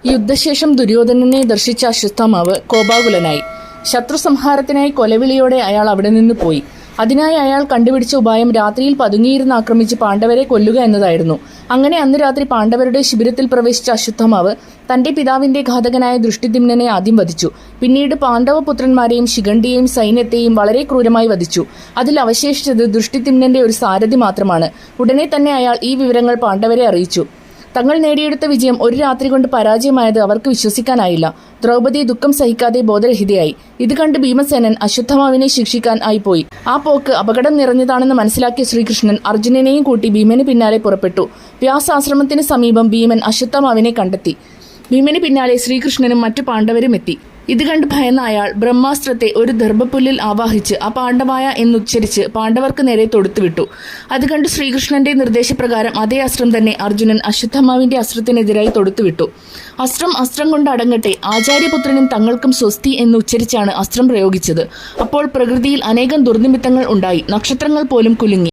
യുദ്ധശേഷം ദുര്യോധനനെ ദർശിച്ച അശ്വത്ഥാമാവ് കോപാകുലനായി. ശത്രുസംഹാരത്തിനായി കൊലവിളിയോടെ അയാൾ അവിടെ നിന്ന് പോയി. അതിനായി അയാൾ കണ്ടുപിടിച്ച ഉപായം രാത്രിയിൽ പതുങ്ങിയിരുന്ന് ആക്രമിച്ച് പാണ്ഡവരെ കൊല്ലുക എന്നതായിരുന്നു. അങ്ങനെ അന്ന് രാത്രി പാണ്ഡവരുടെ ശിബിരത്തിൽ പ്രവേശിച്ച അശ്വത്ഥാമാവ് തന്റെ പിതാവിന്റെ ഘാതകനായ ദൃഷ്ടദ്യുമ്നനെ ആദ്യം വധിച്ചു. പിന്നീട് പാണ്ഡവപുത്രന്മാരെയും ശിഖണ്ഡിയെയും സൈന്യത്തെയും വളരെ ക്രൂരമായി വധിച്ചു. അതിൽ അവശേഷിച്ചത് ദൃഷ്ടദ്യുമ്നന്റെ ഒരു സാരഥി മാത്രമാണ്. ഉടനെ തന്നെ അയാൾ ഈ വിവരങ്ങൾ പാണ്ഡവരെ അറിയിച്ചു. തങ്ങൾ നേടിയെടുത്ത വിജയം ഒരു രാത്രി കൊണ്ട് പരാജയമായത് അവർക്ക് വിശ്വസിക്കാനായില്ല. ദ്രൗപദി ദുഃഖം സഹിക്കാതെ ബോധരഹിതയായി. ഇത് കണ്ട് ഭീമസേനൻ അശ്വത്ഥാമാവിനെ ശിക്ഷിക്കാൻ ആയിപ്പോയി. ആ പോക്ക് അപകടം നിറഞ്ഞതാണെന്ന് മനസ്സിലാക്കിയ ശ്രീകൃഷ്ണൻ അർജുനനെയും കൂട്ടി ഭീമന് പിന്നാലെ പുറപ്പെട്ടു. വ്യാസാശ്രമത്തിന് സമീപം ഭീമൻ അശ്വത്ഥാമാവിനെ കണ്ടെത്തി. ഭീമന് പിന്നാലെ ശ്രീകൃഷ്ണനും മറ്റു പാണ്ഡവരും എത്തി. ഇത് കണ്ട് ഭയന്ന അയാൾ ബ്രഹ്മാസ്ത്രത്തെ ഒരു ദർഭപ്പുല്ലിൽ ആവാഹിച്ച് അപാണ്ഡവായ എന്നുച്ചരിച്ച് പാണ്ഡവർക്ക് നേരെ തൊടുത്തുവിട്ടു. അത് കണ്ട് ശ്രീകൃഷ്ണന്റെ നിർദ്ദേശപ്രകാരം അതേ അസ്ത്രം തന്നെ അർജുനൻ അശ്വത്ഥാമാവിന്റെ അസ്ത്രത്തിനെതിരായി തൊടുത്തുവിട്ടു. അസ്ത്രം കൊണ്ട് അടങ്ങട്ടെ, ആചാര്യപുത്രനും തങ്ങൾക്കും സ്വസ്തി എന്നുച്ചരിച്ചാണ് അസ്ത്രം പ്രയോഗിച്ചത്. അപ്പോൾ പ്രകൃതിയിൽ അനേകം ദുർനിമിത്തങ്ങൾ ഉണ്ടായി. നക്ഷത്രങ്ങൾ പോലും കുലുങ്ങി.